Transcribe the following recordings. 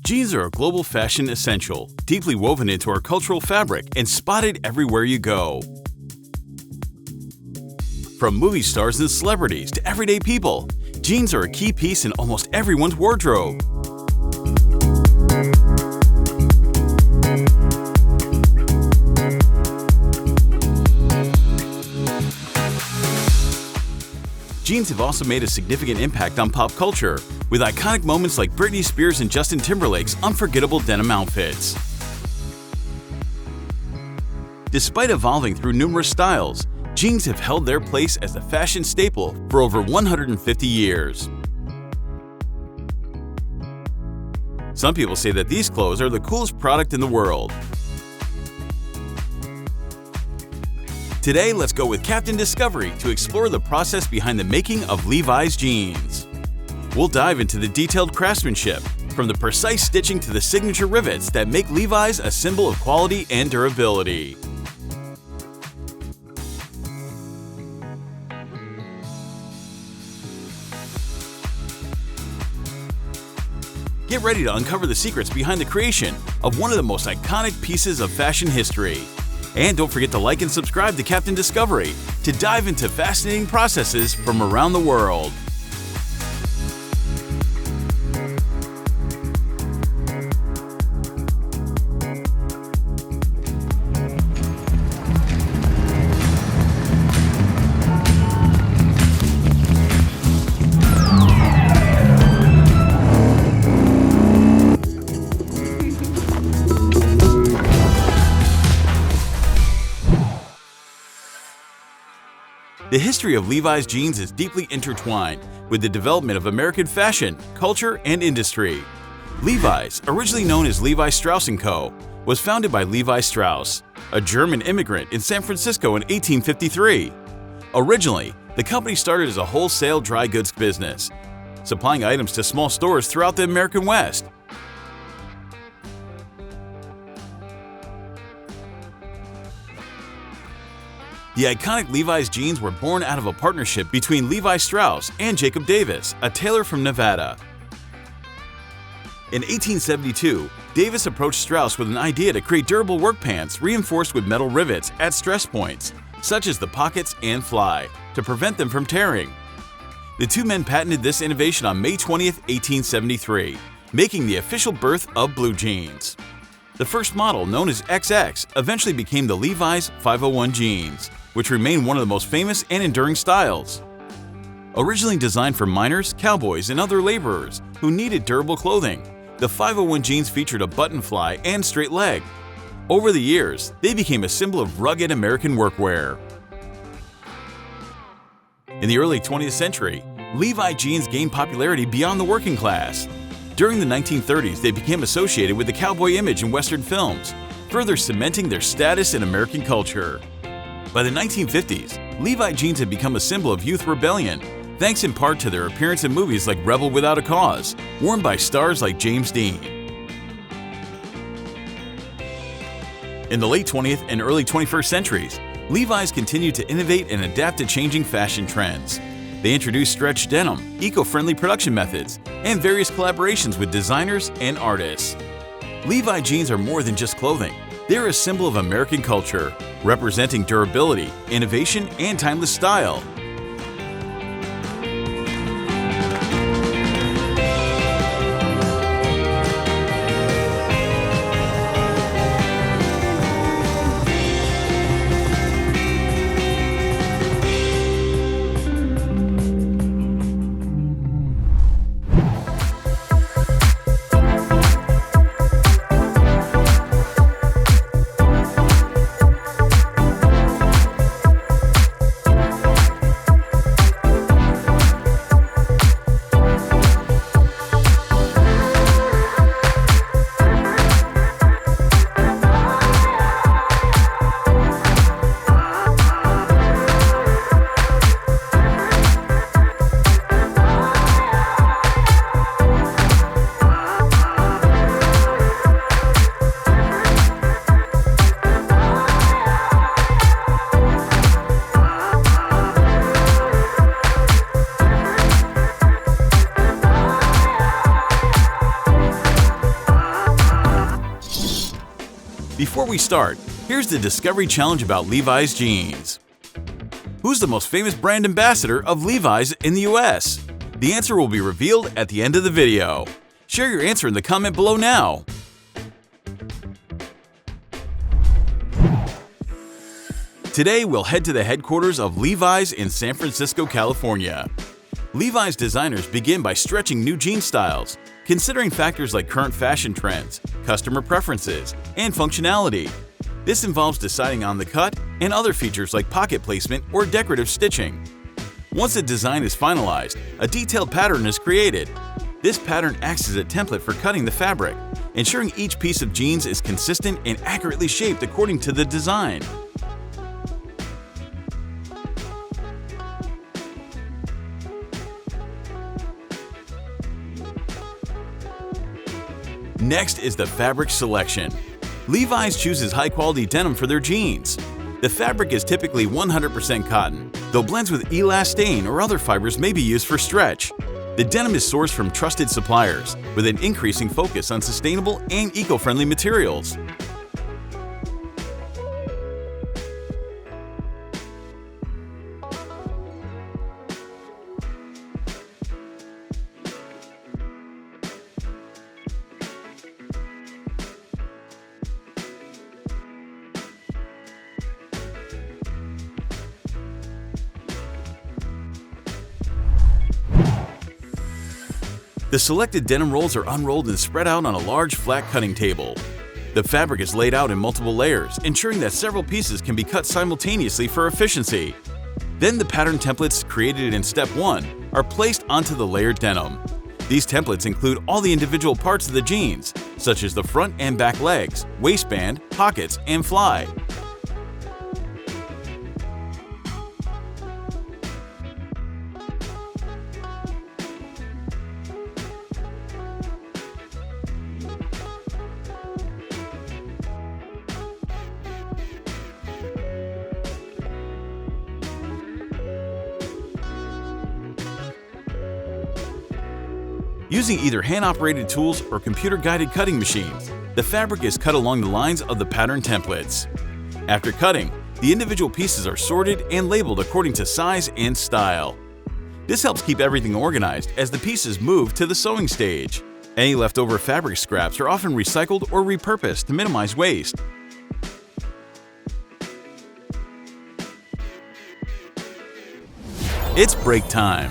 Jeans are a global fashion essential, deeply woven into our cultural fabric and spotted everywhere you go. From movie stars and celebrities to everyday people, jeans are a key piece in almost everyone's wardrobe. Jeans have also made a significant impact on pop culture, with iconic moments like Britney Spears and Justin Timberlake's unforgettable denim outfits. Despite evolving through numerous styles, jeans have held their place as a fashion staple for over 150 years. Some people say that these clothes are the coolest product in the world. Today, let's go with Captain Discovery to explore the process behind the making of Levi's jeans. We'll dive into the detailed craftsmanship, from the precise stitching to the signature rivets that make Levi's a symbol of quality and durability. Get ready to uncover the secrets behind the creation of one of the most iconic pieces of fashion history. And don't forget to like and subscribe to Captain Discovery to dive into fascinating processes from around the world. The history of Levi's jeans is deeply intertwined with the development of American fashion, culture, and industry. Levi's, originally known as Levi Strauss & Co., was founded by Levi Strauss, a German immigrant in San Francisco in 1853. Originally, the company started as a wholesale dry goods business, supplying items to small stores throughout the American West. The iconic Levi's jeans were born out of a partnership between Levi Strauss and Jacob Davis, a tailor from Nevada. In 1872, Davis approached Strauss with an idea to create durable work pants reinforced with metal rivets at stress points, such as the pockets and fly, to prevent them from tearing. The two men patented this innovation on May 20, 1873, making the official birth of blue jeans. The first model, known as XX, eventually became the Levi's 501 jeans, which remain one of the most famous and enduring styles. Originally designed for miners, cowboys, and other laborers who needed durable clothing, the 501 jeans featured a button fly and straight leg. Over the years, they became a symbol of rugged American workwear. In the early 20th century, Levi jeans gained popularity beyond the working class. During the 1930s, they became associated with the cowboy image in Western films, further cementing their status in American culture. By the 1950s, Levi jeans had become a symbol of youth rebellion, thanks in part to their appearance in movies like Rebel Without a Cause, worn by stars like James Dean. In the late 20th and early 21st centuries, Levi's continued to innovate and adapt to changing fashion trends. They introduced stretch denim, eco-friendly production methods, and various collaborations with designers and artists. Levi jeans are more than just clothing. They're a symbol of American culture, representing durability, innovation, and timeless style. we start, here's the discovery challenge about Levi's jeans. Who's the most famous brand ambassador of Levi's in the US? The answer will be revealed at the end of the video. Share your answer in the comment below now. Today, we'll head to the headquarters of Levi's in San Francisco, California. Levi's designers begin by stretching new jean styles, considering factors like current fashion trends, customer preferences, and functionality. This involves deciding on the cut and other features like pocket placement or decorative stitching. Once a design is finalized, a detailed pattern is created. This pattern acts as a template for cutting the fabric, ensuring each piece of jeans is consistent and accurately shaped according to the design. Next is the fabric selection. Levi's chooses high-quality denim for their jeans. The fabric is typically 100% cotton, though blends with elastane or other fibers may be used for stretch. The denim is sourced from trusted suppliers, with an increasing focus on sustainable and eco-friendly materials. The selected denim rolls are unrolled and spread out on a large flat cutting table. The fabric is laid out in multiple layers, ensuring that several pieces can be cut simultaneously for efficiency. Then the pattern templates created in Step 1 are placed onto the layered denim. These templates include all the individual parts of the jeans, such as the front and back legs, waistband, pockets, and fly. Using either hand-operated tools or computer-guided cutting machines, the fabric is cut along the lines of the pattern templates. After cutting, the individual pieces are sorted and labeled according to size and style. This helps keep everything organized as the pieces move to the sewing stage. Any leftover fabric scraps are often recycled or repurposed to minimize waste. It's break time.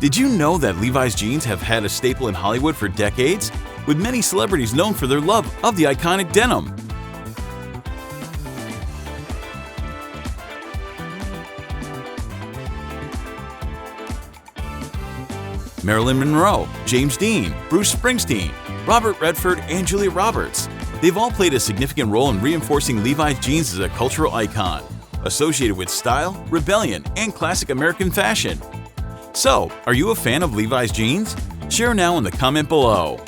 Did you know that Levi's jeans have had a staple in Hollywood for decades, with many celebrities known for their love of the iconic denim? Marilyn Monroe, James Dean, Bruce Springsteen, Robert Redford, and Julia Roberts. They've all played a significant role in reinforcing Levi's jeans as a cultural icon, associated with style, rebellion, and classic American fashion. So, are you a fan of Levi's jeans? Share now in the comment below.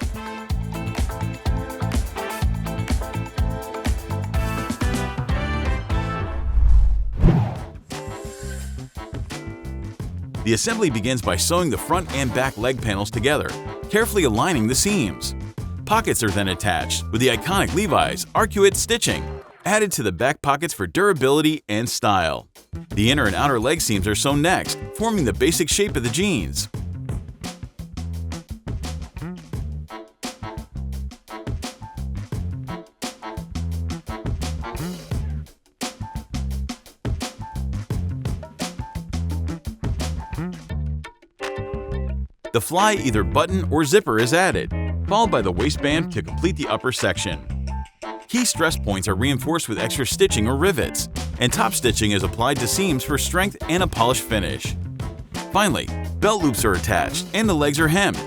The assembly begins by sewing the front and back leg panels together, carefully aligning the seams. Pockets are then attached with the iconic Levi's arcuate stitching, added to the back pockets for durability and style. The inner and outer leg seams are sewn next, forming the basic shape of the jeans. The fly, either button or zipper, is added, followed by the waistband to complete the upper section. Key stress points are reinforced with extra stitching or rivets, and top stitching is applied to seams for strength and a polished finish. Finally, belt loops are attached and the legs are hemmed,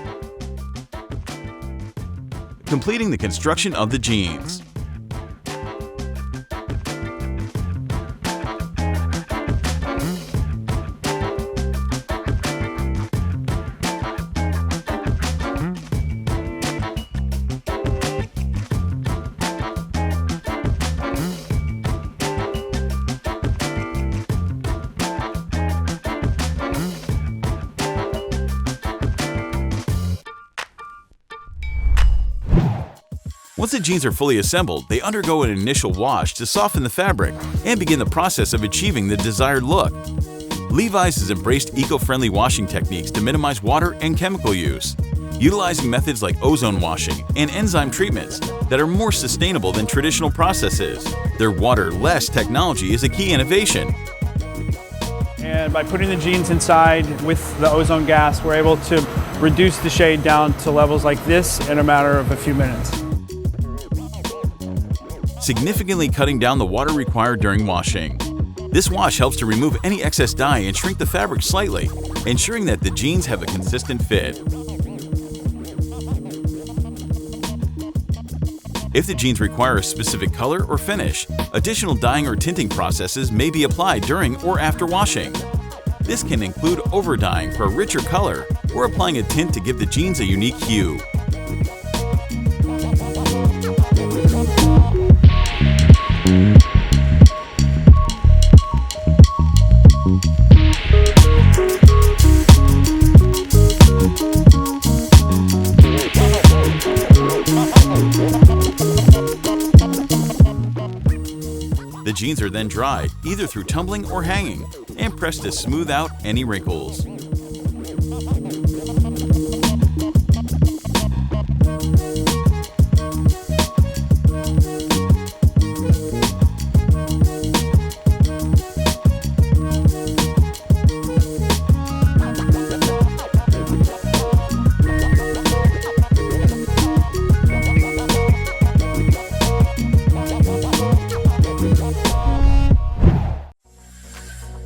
completing the construction of the jeans. Once the jeans are fully assembled, they undergo an initial wash to soften the fabric and begin the process of achieving the desired look. Levi's has embraced eco-friendly washing techniques to minimize water and chemical use, utilizing methods like ozone washing and enzyme treatments that are more sustainable than traditional processes. Their water-less technology is a key innovation. And by putting the jeans inside with the ozone gas, we're able to reduce the shade down to levels like this in a matter of a few minutes, significantly cutting down the water required during washing. This wash helps to remove any excess dye and shrink the fabric slightly, ensuring that the jeans have a consistent fit. If the jeans require a specific color or finish, additional dyeing or tinting processes may be applied during or after washing. This can include over-dyeing for a richer color or applying a tint to give the jeans a unique hue. The jeans are then dried, either through tumbling or hanging, and pressed to smooth out any wrinkles.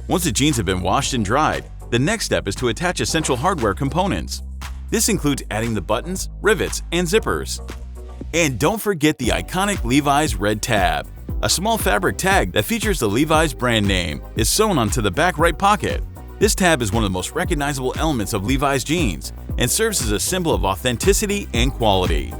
Once the jeans have been washed and dried, the next step is to attach essential hardware components. This includes adding the buttons, rivets, and zippers. And don't forget the iconic Levi's red tab. A small fabric tag that features the Levi's brand name is sewn onto the back right pocket. This tab is one of the most recognizable elements of Levi's jeans and serves as a symbol of authenticity and quality.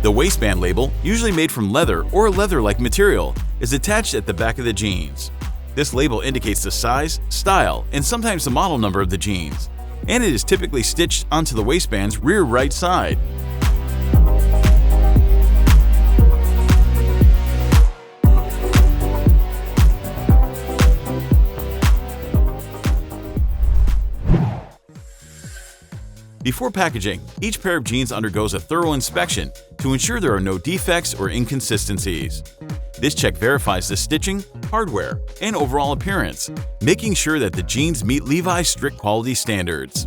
The waistband label, usually made from leather or leather-like material, is attached at the back of the jeans. This label indicates the size, style, and sometimes the model number of the jeans, and it is typically stitched onto the waistband's rear right side. Before packaging, each pair of jeans undergoes a thorough inspection to ensure there are no defects or inconsistencies. This check verifies the stitching, hardware, and overall appearance, making sure that the jeans meet Levi's strict quality standards.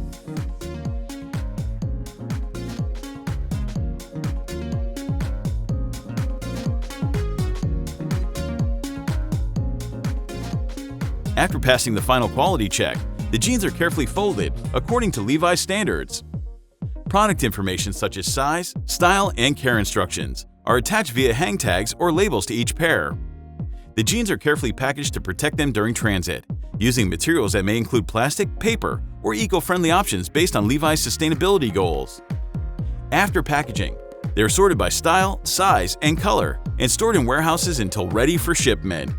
After passing the final quality check, the jeans are carefully folded according to Levi's standards. Product information such as size, style, and care instructions are attached via hang tags or labels to each pair. The jeans are carefully packaged to protect them during transit, using materials that may include plastic, paper, or eco-friendly options based on Levi's sustainability goals. After packaging, they are sorted by style, size, and color and stored in warehouses until ready for shipment.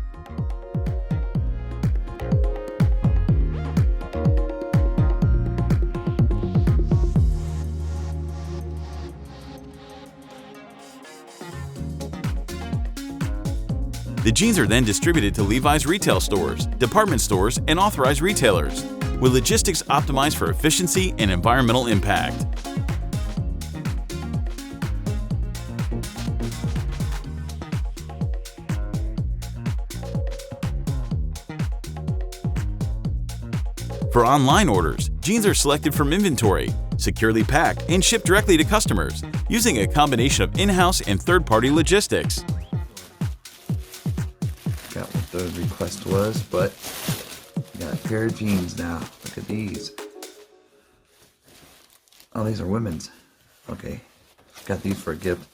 The jeans are then distributed to Levi's retail stores, department stores, and authorized retailers, with logistics optimized for efficiency and environmental impact. For online orders, jeans are selected from inventory, securely packed, and shipped directly to customers, using a combination of in-house and third-party logistics. Got what the request was, but got a pair of jeans now. Look at these. Oh, these are women's. Okay. Got these for a gift.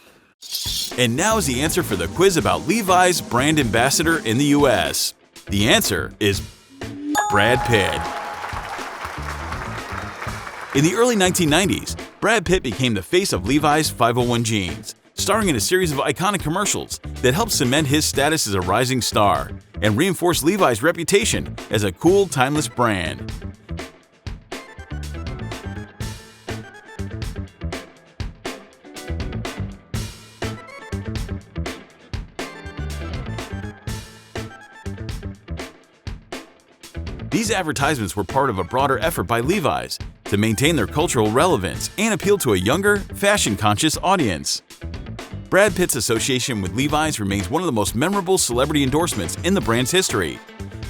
And now is the answer for the quiz about Levi's brand ambassador in the US. The answer is Brad Pitt. In the early 1990s, Brad Pitt became the face of Levi's 501 jeans, starring in a series of iconic commercials that helped cement his status as a rising star and reinforce Levi's reputation as a cool, timeless brand. These advertisements were part of a broader effort by Levi's to maintain their cultural relevance and appeal to a younger, fashion-conscious audience. Brad Pitt's association with Levi's remains one of the most memorable celebrity endorsements in the brand's history,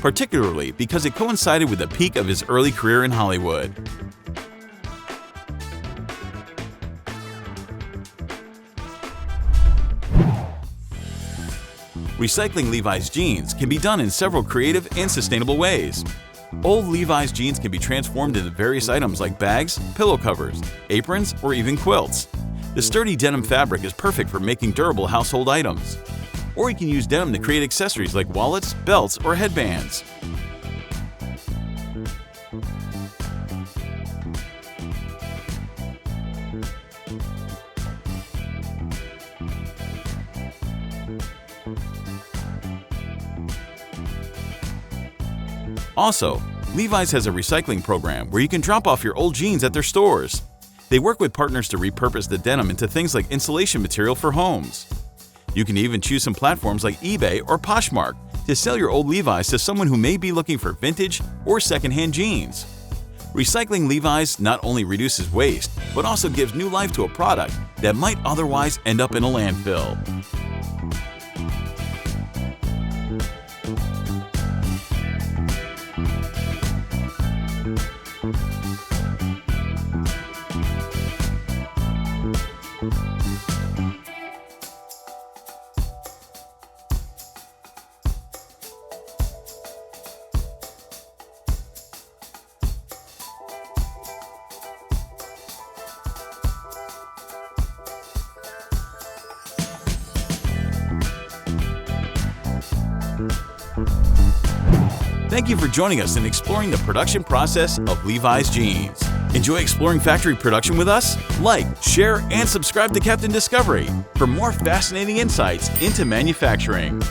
particularly because it coincided with the peak of his early career in Hollywood. Recycling Levi's jeans can be done in several creative and sustainable ways. Old Levi's jeans can be transformed into various items like bags, pillow covers, aprons, or even quilts. The sturdy denim fabric is perfect for making durable household items. Or you can use denim to create accessories like wallets, belts, or headbands. Also, Levi's has a recycling program where you can drop off your old jeans at their stores. They work with partners to repurpose the denim into things like insulation material for homes. You can even choose some platforms like eBay or Poshmark to sell your old Levi's to someone who may be looking for vintage or secondhand jeans. Recycling Levi's not only reduces waste, but also gives new life to a product that might otherwise end up in a landfill. Thank you for joining us in exploring the production process of Levi's jeans. Enjoy exploring factory production with us? Like, share, and subscribe to Captain Discovery for more fascinating insights into manufacturing.